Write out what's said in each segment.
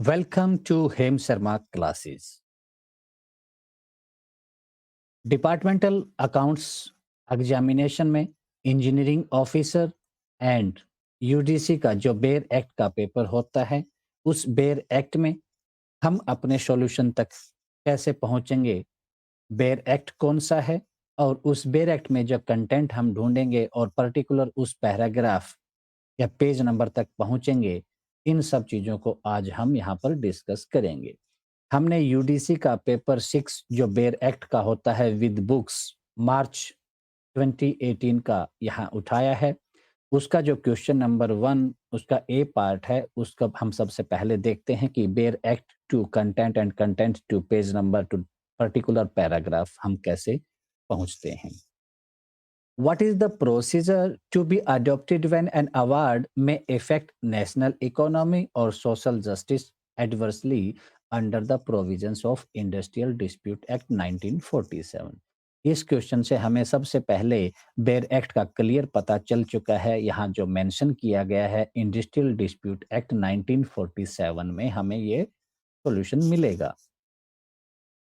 Welcome to Hem Sharma classes. Departmental accounts examination में engineering officer and UDC का जो bare act का paper होता है, उस बेयर एक्ट में हम अपने सॉल्यूशन तक कैसे पहुंचेंगे, बेयर एक्ट कौन सा है और उस बेयर एक्ट में जो कंटेंट हम ढूंढेंगे और पर्टिकुलर उस पैराग्राफ या पेज नंबर तक पहुंचेंगे, इन सब चीज़ों को आज हम यहाँ पर डिस्कस करेंगे। हमने यूडीसी का पेपर 6 जो बेयर एक्ट का होता है विद बुक्स, मार्च 2018 का यहाँ उठाया है। उसका जो क्वेश्चन नंबर 1 उसका ए पार्ट है, उसका हम सबसे पहले देखते हैं कि bare act to content and content to page number to particular paragraph हम कैसे पहुँचते हैं। What is the procedure to be adopted when an award may affect national economy or social justice adversely under the provisions of Industrial Dispute Act 1947? इस question से हमें सबसे पहले bare act का क्लियर पता चल चुका है। यहाँ जो मेंशन किया गया है इंडस्ट्रियल डिस्प्यूट एक्ट 1947 में हमें ये सॉल्यूशन मिलेगा।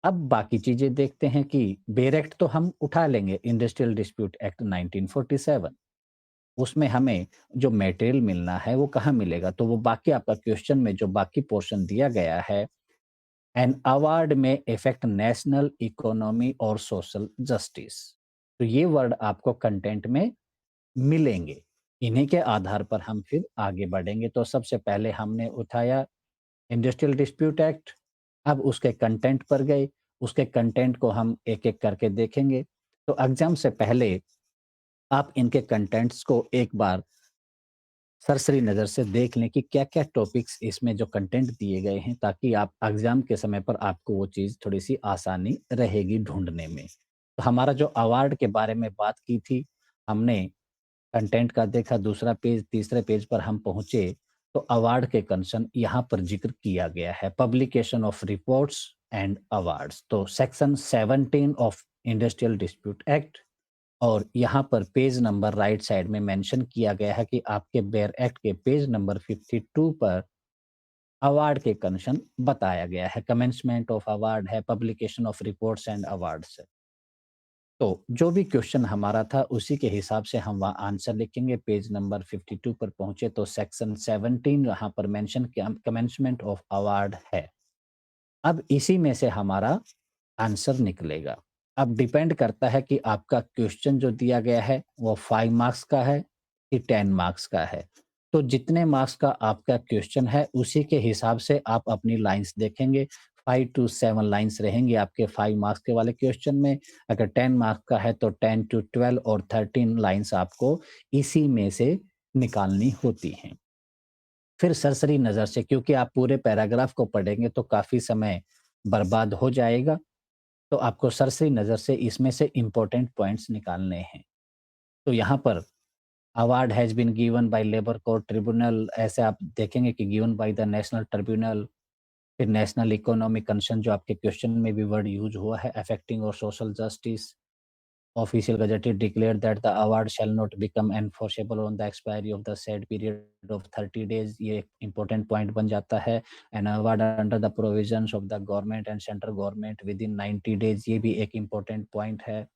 अब बाकी चीजें देखते हैं कि बेयर एक्ट तो हम उठा लेंगे, इंडस्ट्रियल डिस्प्यूट एक्ट 1947 उसमें हमें जो मटेरियल मिलना है वो कहाँ मिलेगा, तो वो बाकी आपका क्वेश्चन में जो बाकी पोर्शन दिया गया है, एन अवार्ड में effect national economy or social justice, तो ये वर्ड आपको कंटेंट में मिलेंगे। इन्हीं के आधार पर हम फिर आगे बढ़ेंगे। तो सबसे पहले हमने उठाया इंडस्ट्रियल डिस्प्यूट एक्ट। अब उसके कंटेंट पर गए, उसके कंटेंट को हम एक-एक करके देखेंगे। तो एग्ज़ाम से पहले आप इनके कंटेंट्स को एक बार सरसरी नज़र से देख लें कि क्या-क्या टॉपिक्स इसमें जो कंटेंट दिए गए हैं, ताकि आप एग्ज़ाम के समय पर आपको वो चीज़ थोड़ी-सी आसानी रहेगी ढूँढने में। तो हमारा जो अवार्ड के बारे में बात की थी, हमने कंटेंट का देखा, दूसरा पेज, तीसरे पेज पर हम पहुँचे, तो अवार्ड के कंसर्न यहाँ पर ज़िक्र किया गया है, publication of reports and awards. तो section 17 of industrial dispute act और यहाँ पर पेज नंबर राइट साइड में मेंशन किया गया है कि आपके बेयर एक्ट के पेज नंबर 52 पर अवार्ड के कंसर्न बताया गया है। कमेंसमेंट ऑफ अवार्ड है, publication of reports and awards है। तो जो भी क्वेश्चन हमारा था उसी के हिसाब से हम वहाँ आंसर लिखेंगे। पेज नंबर 52 पर पहुंचे तो सेक्शन 17 यहाँ पर मेंशन किया, कमेंसमेंट ऑफ अवार्ड है। अब इसी में से हमारा आंसर निकलेगा। अब डिपेंड करता है कि आपका क्वेश्चन जो दिया गया है वो 5 मार्क्स का है कि 10 मार्क्स का है। तो जितने मार्क्स का आपका क्वेश्चन है उसी के हिसाब से आप अपनी लाइन्स देखेंगे। 5 टू 7 लाइन्स रहेंगी आपके 5 मार्क्स के वाले क्वेश्चन में। अगर 10 मार्क्स का है तो 10 टू 12 और 13 लाइन्स आपको इसी में से निकालनी होती हैं। फिर सरसरी नज़र से, क्योंकि आप पूरे पैराग्राफ को पढ़ेंगे तो काफ़ी समय बर्बाद हो जाएगा, तो आपको सरसरी नज़र से इसमें से इम्पोर्टेंट पॉइंट्स निकालने हैं। तो यहाँ पर award has been given by labour court tribunal, ऐसे आप देखेंगे कि given by the national tribunal. फिर नेशनल इकोनॉमिक कंसर्न जो आपके क्वेश्चन में भी वर्ड यूज़ हुआ है, अफेक्टिंग और social justice. Official Gazetted declared that the award shall not become enforceable on the expiry of the said period of 30 days. ये एक important point बन जाता है। An award under the provisions of the government and central government within 90 days, ये भी एक important point है।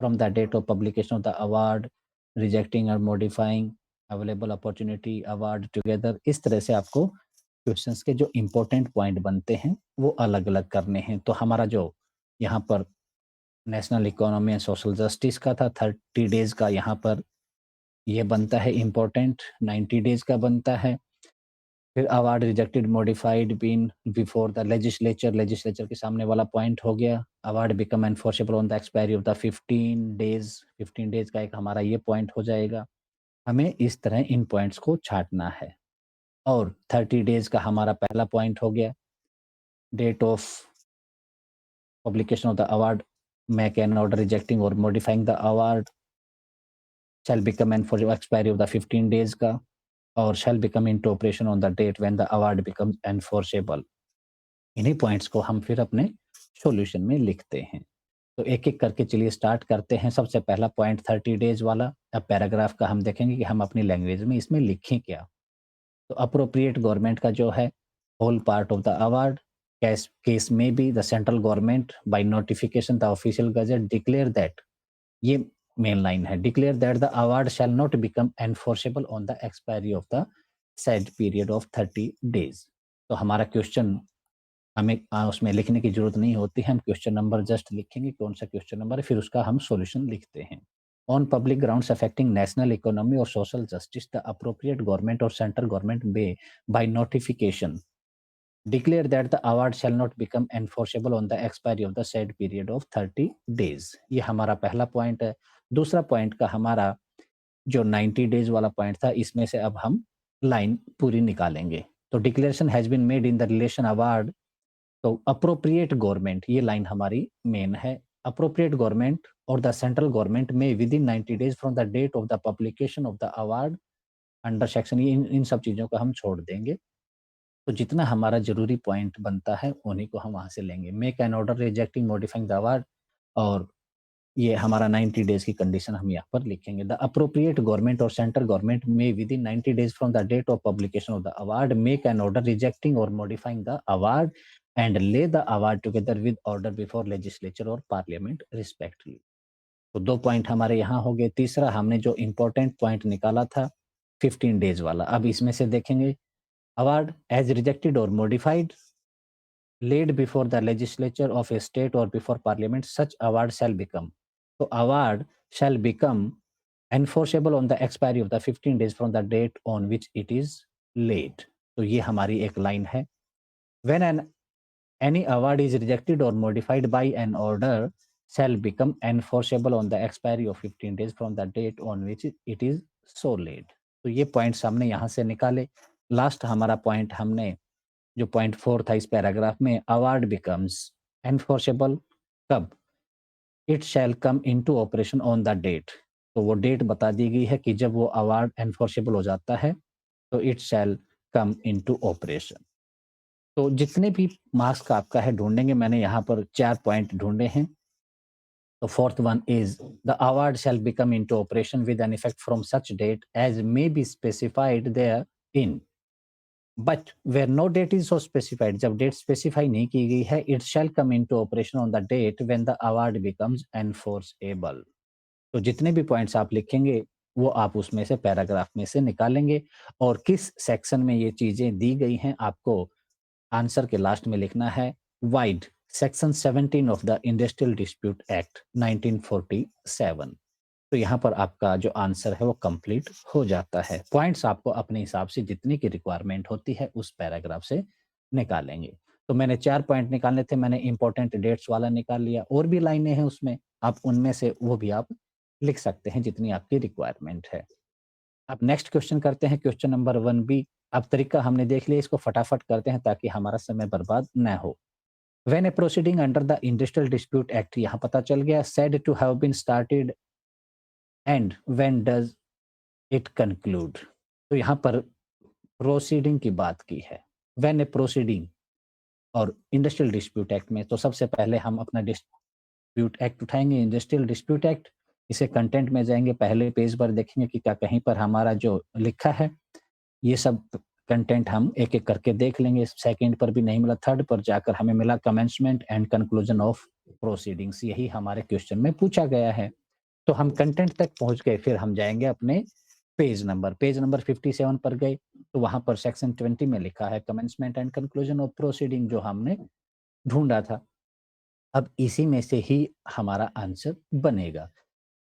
From the date of publication of the award, rejecting or modifying available opportunity award together, इस तरह से आपको क्वेश्चंस के जो important point बनते हैं वो अलग-अलग करने हैं। तो हमारा जो यहाँ पर national economy and social justice का था 30 डेज का, यहाँ पर ये बनता है इम्पोर्टेंट, 90 डेज का बनता है। फिर award rejected modified been before the legislature, legislature के सामने वाला पॉइंट हो गया। Award become enforceable on the expiry of the 15 days, 15 days का एक हमारा ये पॉइंट हो जाएगा। हमें इस तरह इन पॉइंट्स को छांटना है। और 30 डेज का हमारा पहला पॉइंट हो गया। Date of publication of the award, make an order rejecting और modifying the award shall become and for expiry of the 15 days का, और shall become into operation on the date when the award becomes enforceable। इन्हीं points को हम फिर अपने solution में लिखते हैं। तो एक-एक करके चलिए स्टार्ट करते हैं। सबसे पहला पॉइंट 30 डेज वाला। अब पैराग्राफ का हम देखेंगे कि हम अपनी लैंग्वेज में इसमें लिखें क्या। तो अप्रोप्रिएट गवर्नमेंट का जो है whole part of the award. Case may be the central government by notification the official gazette declare that, ये मेन लाइन है, declare that the award shall not become enforceable on the expiry of the said period of 30 days. तो हमारा question हमें उसमें लिखने की जरूरत नहीं होती है, हम क्वेश्चन नंबर जस्ट लिखेंगे कौन सा क्वेश्चन नंबर है, फिर उसका हम सॉल्यूशन लिखते हैं। On public grounds affecting national economy or social justice the appropriate government और central government may by notification declare that the award shall not become enforceable on the expiry of the said period of 30 days. ये हमारा पहला point है। दूसरा point का हमारा जो 90 days वाला पॉइंट था, इसमें से अब हम लाइन पूरी निकालेंगे। तो declaration has been made in the relation award, तो अप्रोप्रिएट गवर्नमेंट, ये लाइन हमारी मेन है। अप्रोप्रिएट गवर्नमेंट और द सेंट्रल गवर्नमेंट में within 90 days from the date of the publication of the award under section, ये इन सब चीजों को हम छोड़ देंगे। तो जितना हमारा जरूरी पॉइंट बनता है उन्हीं को हम वहां से लेंगे। Make an order rejecting modifying the award, और ये हमारा 90 डेज की कंडीशन हम यहाँ पर लिखेंगे। द अप्रोप्रिएट गवर्नमेंट और सेंट्रल गवर्नमेंट में within 90 days from the date of publication of the award make an order rejecting और modifying the award and lay the award together with order before legislature और parliament respectively. तो 2 point हमारे यहाँ हो गए। तीसरा हमने जो इंपॉर्टेंट पॉइंट निकाला था 15 डेज वाला, अब इसमें से देखेंगे award as rejected or modified laid before the legislature of a state or before parliament, such award shall become, so award shall become enforceable on the expiry of the 15 days from the date on which it is laid. तो ये हमारी एक line है। when any award is rejected or modified by an order shall become enforceable on the expiry of 15 days from the date on which it is so laid. तो ये points हमने यहाँ से निकाले। लास्ट हमारा पॉइंट हमने जो पॉइंट 4 था इस पैराग्राफ में, अवार्ड बिकम्स एनफोर्सेबल कब, it shall come into operation on the date, तो वो डेट बता दी गई है कि जब वो अवार्ड एनफोर्सेबल हो जाता है तो it shall come into operation. तो जितने भी मार्क्स का आपका है ढूंढेंगे, मैंने यहाँ पर 4 पॉइंट ढूंढे हैं। तो fourth one is the award shall become into operation with an effect from such date as may be specified therein, but where no date is so specified, जब डेट स्पेसिफाई नहीं की गई है, it shall come into operation on the date when the award becomes enforceable. तो जितने भी points आप लिखेंगे वो आप उसमें से पैराग्राफ में से निकालेंगे, और किस सेक्शन में ये चीजें दी गई हैं आपको आंसर के लास्ट में लिखना है। Wide section 17 of the industrial dispute act 1947। तो यहाँ पर आपका जो आंसर है वो कंप्लीट हो जाता है। पॉइंट्स आपको अपने हिसाब से जितनी की रिक्वायरमेंट होती है उस पैराग्राफ से निकालेंगे। तो मैंने 4 पॉइंट निकालने थे, मैंने इंपॉर्टेंट डेट्स वाला निकाल लिया, और भी लाइनें हैं उसमें, आप उनमें से वो भी आप लिख सकते हैं जितनी आपकी रिक्वायरमेंट है। अब नेक्स्ट क्वेश्चन करते हैं, क्वेश्चन नंबर 1B। अब तरीका हमने देख लिया, इसको फटाफट करते हैं ताकि हमारा समय बर्बाद न हो। When a proceeding under the Industrial Dispute Act, यहाँ पता चल गया, said to have been started and when does it conclude, तो यहाँ पर प्रोसीडिंग की बात की है। व्हेन ए प्रोसीडिंग और इंडस्ट्रियल डिस्प्यूट एक्ट में, तो सबसे पहले हम अपना डिस्प्यूट एक्ट उठाएंगे, इंडस्ट्रियल डिस्प्यूट एक्ट। इसे कंटेंट में जाएंगे, पहले पेज पर देखेंगे कि क्या कहीं पर हमारा जो लिखा है ये सब कंटेंट हम एक एक करके देख लेंगे। सेकंड पर भी नहीं मिला, थर्ड पर जाकर हमें मिला commencement and conclusion of proceedings, यही हमारे क्वेश्चन में पूछा गया है। तो हम कंटेंट तक पहुंच गए, फिर हम जाएंगे अपने पेज नंबर 57 पर गए, तो वहां पर सेक्शन 20 में लिखा है commencement and conclusion of proceeding, जो हमने ढूंढा था। अब इसी में से ही हमारा आंसर बनेगा।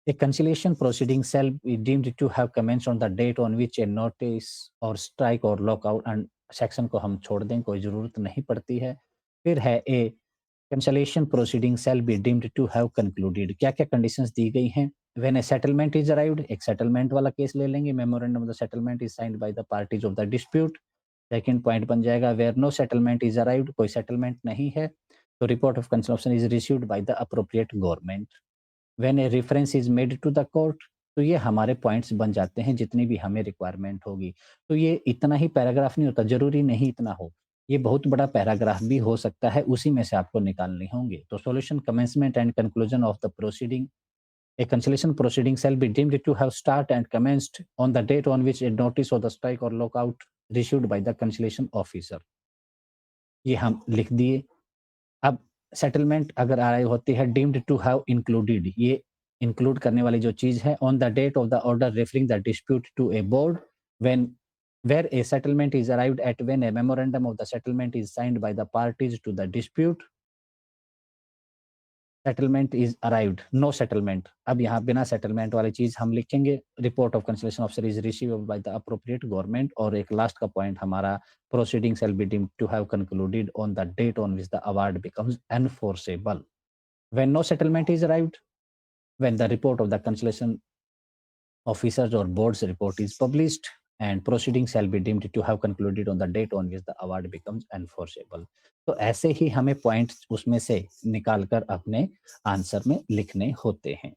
A conciliation proceeding shall be deemed to have commenced on the date on which a notice or strike or lockout, and section को हम छोड़ दें, कोई जरूरत नहीं पड़ती है। फिर है a conciliation proceeding shall be deemed to have concluded, क्या क्या कंडीशंस दी गई हैं। When a settlement is arrived, एक सेटलमेंट वाला केस ले लेंगे, memorandum of the settlement is signed by the parties of the dispute। Second point बन जाएगा where no settlement is arrived, कोई सेटलमेंट नहीं है, तो report of consumption is received by the appropriate government। When a reference is made to the court, तो ये हमारे points बन जाते हैं जितनी भी हमें रिक्वायरमेंट होगी। तो ये इतना ही पैराग्राफ नहीं होता, जरूरी नहीं इतना हो, ये बहुत बड़ा पैराग्राफ भी हो सकता है, उसी में से आपको निकालने होंगे। तो solution commencement and conclusion of the proceeding, a conciliation proceeding shall be deemed to have start and commenced on the date on which a notice of the strike or lockout issued by the conciliation officer। ये हम लिख दिए। अब settlement अगर आ रही होती है deemed to have included, ये इंक्लूड करने वाली जो चीज़ है, on the date of the order referring the dispute to a board when where a settlement is arrived at when a memorandum of the settlement is signed by the parties to the dispute, settlement is arrived, no settlement. अब यहाँ बिना settlement वाली चीज हम लिखेंगे, report of conciliation officer is receive by the appropriate government, और एक last का पॉइंट हमारा proceeding shall be deemed to have concluded on the date on which the award becomes enforceable when no settlement is arrived, when the report of the cancellation officers or board's report is published, and proceedings shall be deemed to have concluded on the date on which the award becomes enforceable। तो ऐसे ही हमें points उसमें से निकाल कर अपने answer में लिखने होते हैं।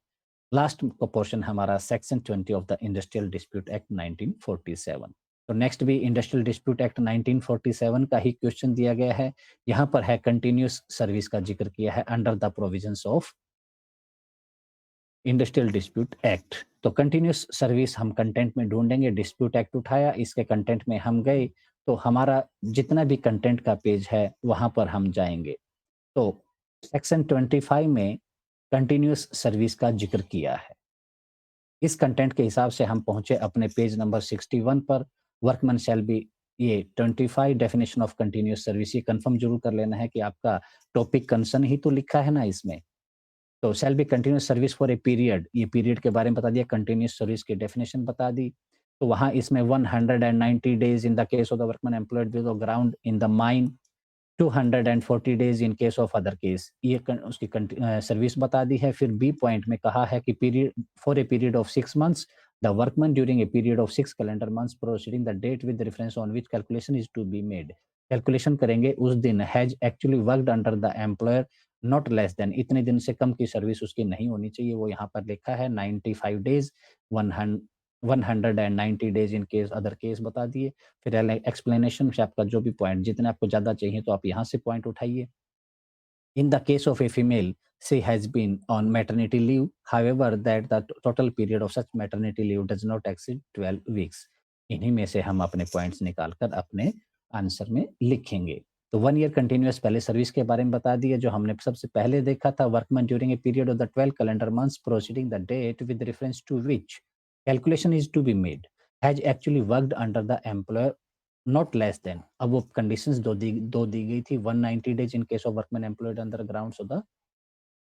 लास्ट का पोर्शन हमारा section 20 of the industrial dispute act 1947। तो नेक्स्ट भी इंडस्ट्रियल डिस्प्यूट एक्ट 1947 का ही क्वेश्चन दिया गया है। यहाँ पर है कंटिन्यूस सर्विस का जिक्र किया है under the provisions of industrial dispute act. तो कंटिन्यूस सर्विस हम कंटेंट में ढूंढेंगे, डिस्प्यूट एक्ट उठाया, इसके कंटेंट में हम गए, तो हमारा जितना भी कंटेंट का पेज है वहां पर हम जाएंगे। तो सेक्शन 25 में कंटिन्यूस सर्विस का जिक्र किया है। इस कंटेंट के हिसाब से हम पहुंचे अपने पेज नंबर 61 पर। वर्कमैन शैल बी, ये 25 डेफिनेशन ऑफ कंटिन्यूस सर्विस, ये कंफर्म जरूर कर लेना है कि आपका टॉपिक कंसर्न ही तो लिखा है ना इसमें। तो shall be continuous service for a period, ये पीरियड के बारे में बता दिया, कंटिन्यूस सर्विस की डेफिनेशन बता दी। तो वहां इसमें 190 days in the case of the workman employed with ground in the mine, 240 days in case of other case, ये उसकी सर्विस बता दी है। फिर बी पॉइंट में कहा है कि period for a period of 6 months the workman during a period of 6 calendar months preceding the date with reference on which calculation is to be made, calculation करेंगे उस दिन, has actually worked under the employer not less than, इतने दिन से कम की service उसकी नहीं होनी चाहिए, वो यहाँ पर लिखा है 95 days, 190 days in case other case बता दिए। फिर एक्सप्लेनेशन से आपका जो भी पॉइंट, जितने आपको ज्यादा चाहिए तो आप यहाँ से पॉइंट उठाइए। In the case of a female, she has been on maternity leave, however, that the total period of such maternity leave does not exceed 12 weeks। इन्हीं में से हम अपने पॉइंट्स निकालकर अपने आंसर में लिखेंगे। तो 1 ईयर कंटिन्यूअस पहले सर्विस के बारे में बता दिया, जो हमने सबसे पहले देखा था, workman during a period of the 12 calendar months preceding the date with reference to which calculation is to be made, has actually worked under the employer not less than. अब वो कंडीशंस दो दी गई थी, 190 days in case of workman employed under grounds of the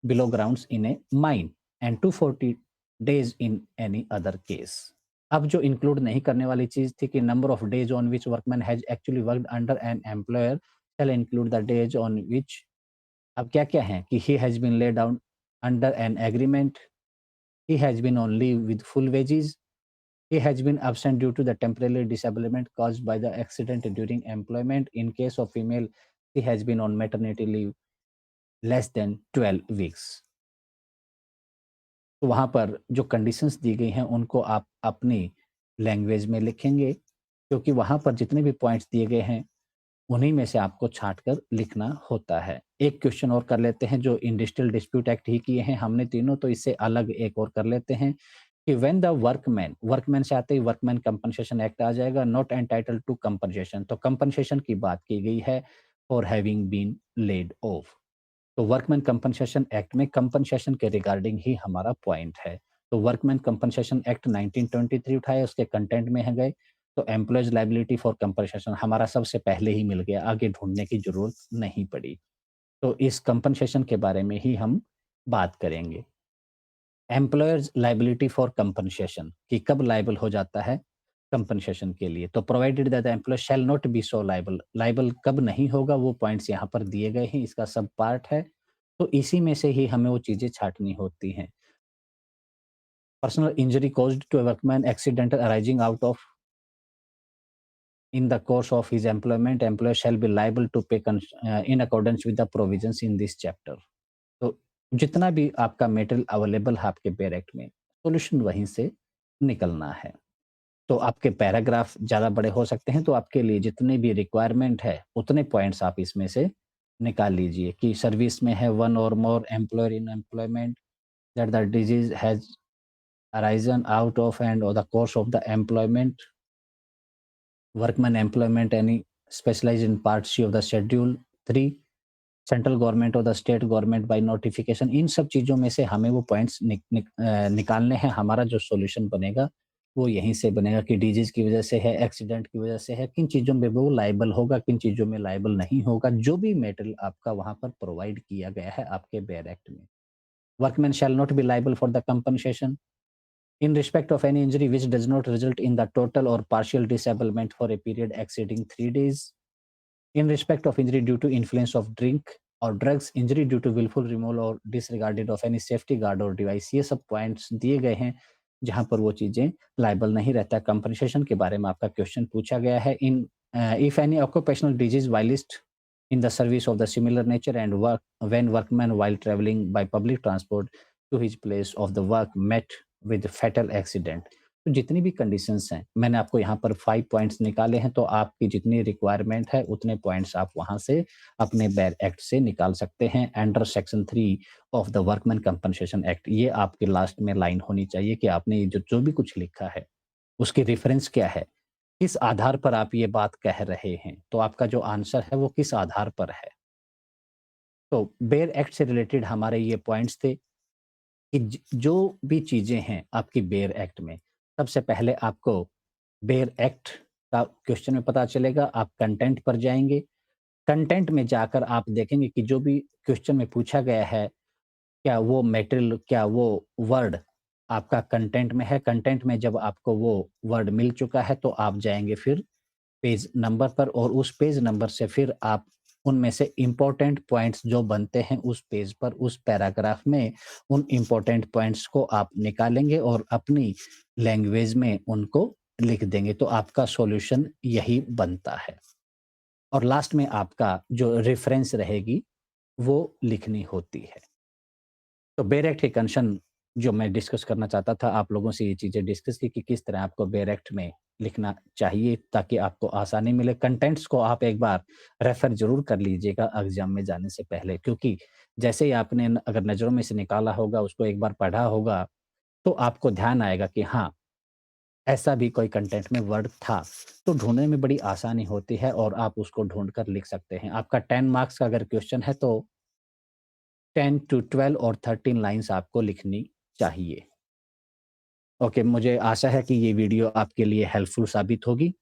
below grounds in a mine and 240 days in any other case. अब जो include नहीं करने वाली चीज थी कि number of days on which workman has actually worked under an employer shall include the days on which. अब क्या क्या है कि he has been laid down under an agreement, he has been on leave with full wages, he has been absent due to the temporary disablement caused by the accident during employment. In case of female, she has been on maternity leave less than 12 weeks। तो वहां पर जो conditions दी गई हैं उनको आप अपनी language में लिखेंगे, क्योंकि वहां पर जितने भी पॉइंट्स दिए गए हैं उन्हीं में से आपको छांट कर लिखना होता है। एक क्वेश्चन और कर लेते हैं जो इंडस्ट्रियल डिस्प्यूट एक्ट ही किए हैं हमने तीनों, तो इससे अलग एक और कर लेते हैं कि व्हेन द वर्कमैन से आते ही वर्कमैन कंपनसेशन एक्ट आ जाएगा, नॉट एंटाइटल्ड टू कंपनसेशन। तो कंपनसेशन की बात की गई है for having been laid off. तो वर्कमैन कंपनसेशन एक्ट में कंपनसेशन के रिगार्डिंग ही हमारा पॉइंट है। तो वर्कमैन कंपनसेशन एक्ट 1923 उठाए, उसके कंटेंट में है गए, तो एम्प्लॉयज लाइबिलिटी फॉर कंपनसेशन हमारा सबसे पहले ही मिल गया, आगे ढूंढने की जरूरत नहीं पड़ी। तो इस कंपनसेशन के बारे में ही हम बात करेंगे। एम्प्लॉयर्स लाइबिलिटी फॉर कंपनसेशन, कि कब लाइबल हो जाता है कंपनसेशन के लिए। तो provided that the employ shall not be so liable, liable कब नहीं होगा वो पॉइंट्स यहाँ पर दिए गए हैं, इसका सब पार्ट है। तो इसी में से ही हमें वो चीजें छाटनी होती हैं। Personal injury caused to workman accidental arising out of in the course of his employment, employer shall be liable to pay in accordance with the provisions in this chapter। तो जितना भी आपका मेटेरियल अवेलेबल है आपके pair act में, solution वहीं से निकलना है। तो आपके पैराग्राफ ज्यादा बड़े हो सकते हैं, तो आपके लिए जितने भी रिक्वायरमेंट है उतने पॉइंट्स आप इसमें से निकाल लीजिए कि सर्विस में है one or more employer in employment that the disease has arisen out of and और the course of the employment, workman employment any specialized in part C of the schedule, 3 central government और the state government by notification, इन सब चीज़ों में से हमें वो points निकालने हैं। हमारा जो सॉल्यूशन बनेगा वो यहीं से बनेगा कि डिजीज़ की वज़ह से है, एक्सीडेंट की वज़ह से है, किन चीज़ों में वो लायबल होगा, किन चीज़ों में लायबल नहीं होगा। जो भी मटेरियल आपका वहाँ पर प्रोवाइड किया गया है आपके बेयर एक्ट में। Workman shell not B liable for the compensation in respect of any injury which does not result in the total or partial disablement for a period exceeding 3 days. In respect of injury due to influence of drink or drugs, injury due to willful removal or disregarded of any safety guard or device, ये सब points दिए गए हैं जहां पर वो चीजें liable नहीं रहता। कंपनसेशन के बारे में आपका क्वेश्चन पूछा गया है। In if any occupational disease whilst in the service of the similar nature and work when workman while traveling by public transport to his place of the work met with fatal accident। तो जितनी भी conditions हैं मैंने आपको यहाँ पर 5 points निकाले हैं, तो आपकी जितनी रिक्वायरमेंट है उतने पॉइंट्स आप वहां से अपने बेयर एक्ट से निकाल सकते हैं under section 3 of the workman compensation act. ये आपके लास्ट में लाइन होनी चाहिए कि आपने जो जो भी कुछ लिखा है उसकी रेफरेंस क्या है, किस आधार पर आप ये बात कह रहे हैं, तो आपका जो आंसर है वो किस आधार पर है। तो बेयर एक्ट से रिलेटेड हमारे ये पॉइंट्स थे कि जो भी चीजें हैं आपकी बेयर एक्ट में, सबसे पहले आपको बेयर एक्ट का क्वेश्चन में पता चलेगा। आप कंटेंट पर जाएंगे, कंटेंट में जाकर आप देखेंगे कि जो भी क्वेश्चन में पूछा गया है क्या वो मटेरियल, क्या वो वर्ड आपका कंटेंट में है। कंटेंट में जब आपको वो वर्ड मिल चुका है तो आप जाएंगे फिर पेज नंबर पर, और उस पेज नंबर से फिर आप उनमें से इम्पोर्टेंट पॉइंट्स जो बनते हैं उस पेज पर, उस पैराग्राफ में उन इम्पोर्टेंट पॉइंट्स को आप निकालेंगे और अपनी लैंग्वेज में उनको लिख देंगे। तो आपका सॉल्यूशन यही बनता है। और लास्ट में आपका जो रेफरेंस रहेगी वो लिखनी होती है। तो बेयर एक्ट के कंसर्न जो मैं डिस्कस करना चाहता था, आप लोगों से ये चीज़ें डिस्कस की कि किस तरह आपको बेयर एक्ट में लिखना चाहिए ताकि आपको आसानी मिले। कंटेंट्स को आप एक बार रेफ़र ज़रूर कर लीजिएगा एग्ज़ाम में जाने से पहले, क्योंकि जैसे ही आपने अगर नज़रों में से निकाला होगा, उसको एक बार पढ़ा होगा, तो आपको ध्यान आएगा कि हाँ, ऐसा भी कोई कंटेंट में वर्ड था। तो ढूँढने में बड़ी आसानी होती है और आप उसको ढूँढ कर लिख सकते हैं। आपका 10 मार्क्स का अगर क्वेश्चन है तो 10 टू 12 और 13 लाइन्स आपको लिखनी चाहिए। ओके, मुझे आशा है कि ये वीडियो आपके लिए हेल्पफुल साबित होगी।